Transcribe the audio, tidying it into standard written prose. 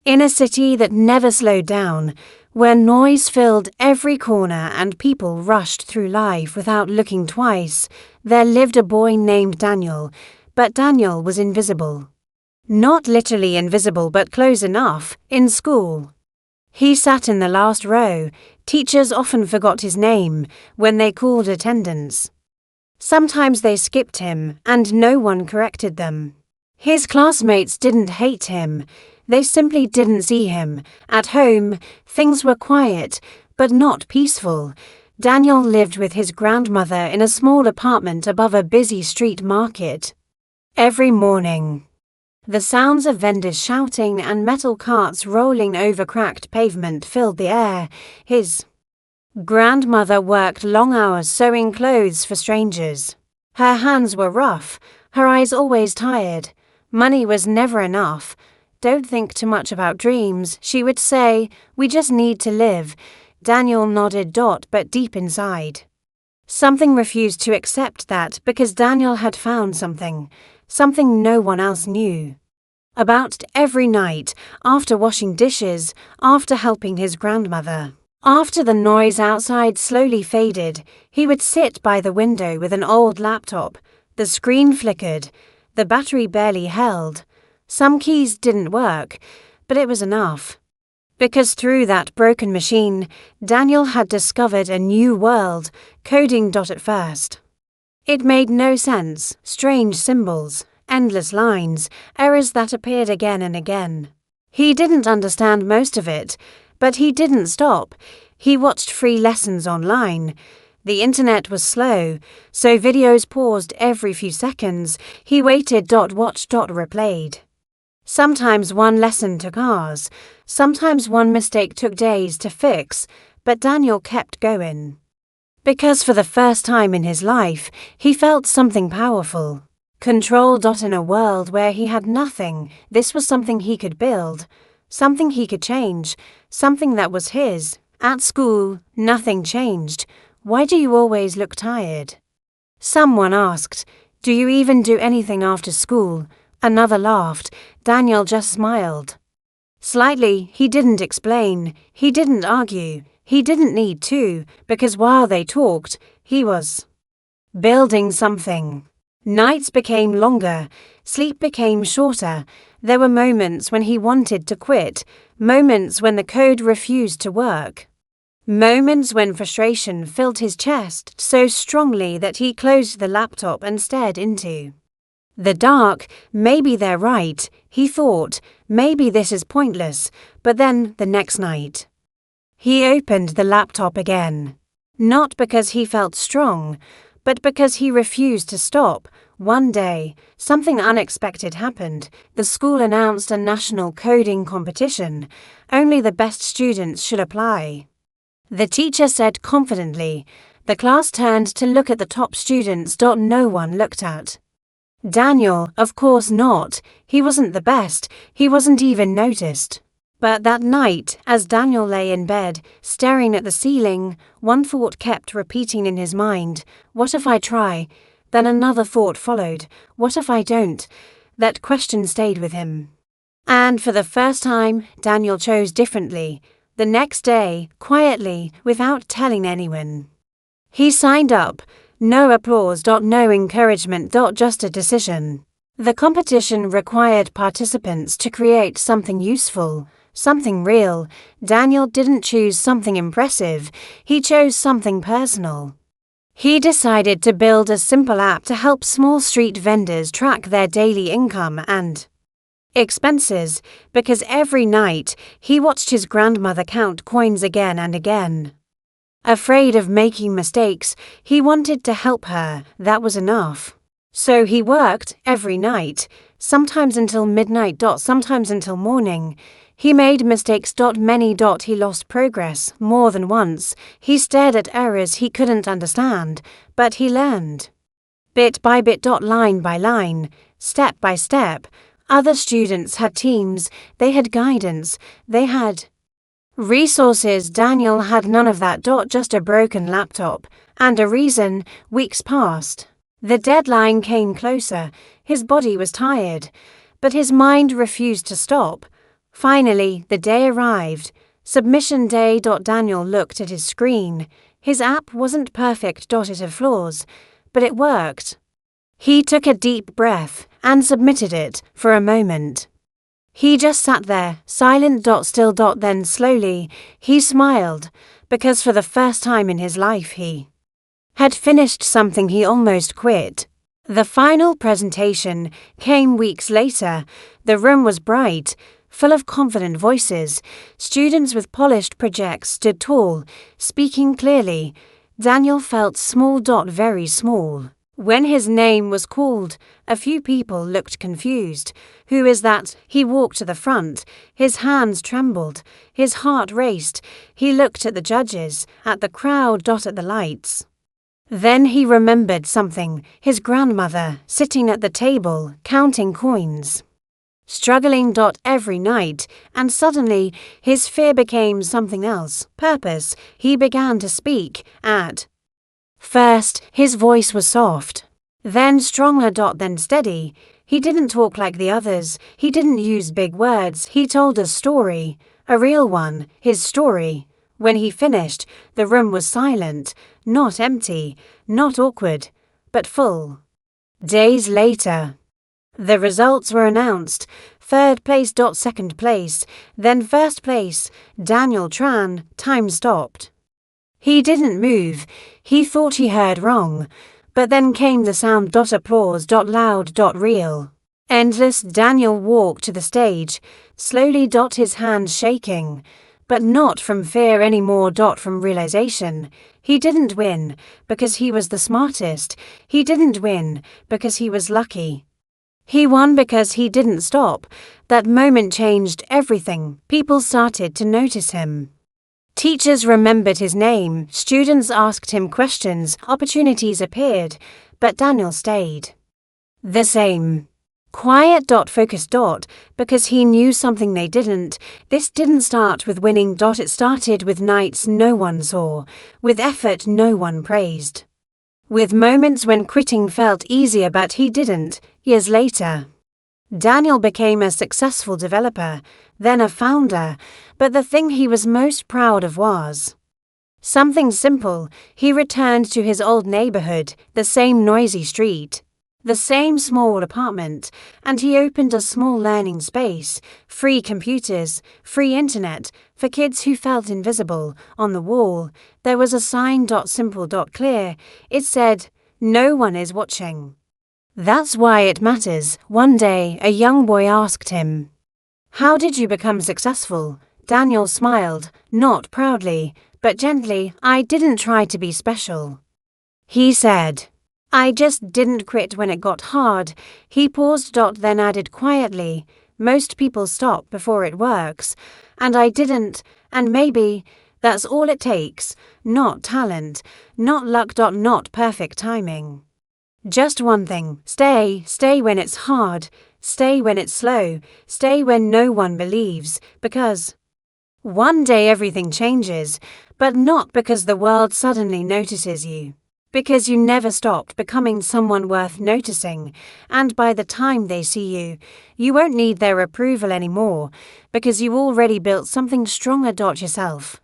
In a city that never slowed down, where noise filled every corner and people rushed through life without looking twice, there lived a boy named Daniel, but Daniel was invisible. Not literally invisible, but close enough, in school. He sat in the last row. Teachers often forgot his name when they called attendance. Sometimes they skipped him, and no one corrected them. His classmates didn't hate him. They simply didn't see him. At home, things were quiet, but not peaceful. Daniel lived with his grandmother in a small apartment above a busy street market. Every morning, the sounds of vendors shouting and metal carts rolling over cracked pavement filled the air. His grandmother worked long hours sewing clothes for strangers. Her hands were rough, her eyes always tired. Money was never enough. "Don't think too much about dreams," she would say. "We just need to live." Daniel nodded, but deep inside, something refused to accept that, because Daniel had found something no one else knew. About every night, after washing dishes, after helping his grandmother, after the noise outside slowly faded, he would sit by the window with an old laptop. The screen flickered. The battery barely held. Some keys didn't work, but it was enough. Because through that broken machine, Daniel had discovered a new world, coding. At first, it made no sense, strange symbols, endless lines, errors that appeared again and again. He didn't understand most of it, but he didn't stop. He watched free lessons online. The internet was slow, so videos paused every few seconds. He waited. Watched. Replayed. Sometimes one lesson took hours, sometimes one mistake took days to fix, but Daniel kept going. Because for the first time in his life, he felt something powerful. Control. In a world where he had nothing, this was something he could build, something he could change, something that was his. At school, nothing changed. "Why do you always look tired?" someone asked. "Do you even do anything after school?" Another laughed. Daniel just smiled. Slightly. He didn't explain. He didn't argue. He didn't need to, because while they talked, he was building something. Nights became longer. Sleep became shorter. There were moments when he wanted to quit, moments when the code refused to work, moments when frustration filled his chest so strongly that he closed the laptop and stared into the dark. Maybe they're right, he thought. Maybe this is pointless. But then, the next night, he opened the laptop again. Not because he felt strong, but because he refused to stop. One day, something unexpected happened. The school announced a national coding competition. Only the best students should apply. The teacher said confidently. The class turned to look at the top students. No one looked at Daniel. Of course not. He wasn't the best. He wasn't even noticed. But that night, as Daniel lay in bed, staring at the ceiling, one thought kept repeating in his mind. What if I try? Then another thought followed. What if I don't? That question stayed with him. And for the first time, Daniel chose differently. The next day, quietly, without telling anyone, he signed up. No applause. No encouragement. Just a decision. The competition required participants to create something useful, something real. Daniel didn't choose something impressive. He chose something personal. He decided to build a simple app to help small street vendors track their daily income and expenses, because every night he watched his grandmother count coins again and again. Afraid of making mistakes, he wanted to help her. That was enough. So he worked every night, sometimes until midnight. Sometimes until morning. He made mistakes. Many. He lost progress more than once. He stared at errors he couldn't understand, but he learned. Bit by bit. Line by line, step by step. Other students had teams, they had guidance, they had resources. Daniel had none of that. Just a broken laptop and a reason. Weeks passed. The deadline came closer. His body was tired, but his mind refused to stop. Finally, the day arrived. Submission day. Daniel looked at his screen. His app wasn't perfect. It had flaws, but it worked. He took a deep breath and submitted it for a moment. He just sat there, silent. Still. Then slowly, he smiled, because for the first time in his life he had finished something he almost quit. The final presentation came weeks later. The room was bright, full of confident voices. Students with polished projects stood tall, speaking clearly. Daniel felt small. Very small. When his name was called, a few people looked confused. Who is that? He walked to the front. His hands trembled. His heart raced. He looked at the judges, at the crowd. At the lights. Then he remembered something. His grandmother, sitting at the table, counting coins. Struggling. Every night, and suddenly his fear became something else. Purpose. He began to speak. At first, his voice was soft, then stronger. Then steady. He didn't talk like the others. He didn't use big words. He told a story, a real one, his story. When he finished, the room was silent, not empty, not awkward, but full. Days later, the results were announced. 3rd place. Second place, then 1st place. Daniel Tran. Time stopped. He didn't move. He thought he heard wrong. But then came the sound. Applause. Loud. Real. Endless. Daniel walked to the stage, slowly. His hands shaking. But not from fear anymore. From realization. He didn't win because he was the smartest. He didn't win because he was lucky. He won because he didn't stop. That moment changed everything. People started to notice him. Teachers remembered his name. Students asked him questions. Opportunities appeared. But Daniel stayed the same. Quiet. Focused. Because he knew something they didn't. This didn't start with winning. It started with nights no one saw, with effort no one praised, with moments when quitting felt easier but he didn't. Years later, Daniel became a successful developer, then a founder, but the thing he was most proud of was something simple. He returned to his old neighborhood, the same noisy street, the same small apartment, and he opened a small learning space, free computers, free internet, for kids who felt invisible. On the wall, there was a sign. Simple. Clear. It said, "No one is watching." That's why it matters. One day, a young boy asked him, "How did you become successful?" Daniel smiled, not proudly, but gently. "I didn't try to be special," he said. "I just didn't quit when it got hard." He paused. Then added quietly, "Most people stop before it works, and I didn't, and maybe that's all it takes. Not talent, not luck. Not perfect timing. Just one thing. Stay when it's hard. Stay when it's slow. Stay when no one believes. Because one day everything changes, but not because the world suddenly notices you. Because you never stopped becoming someone worth noticing, and by the time they see you, you won't need their approval anymore, because you already built something stronger. Yourself.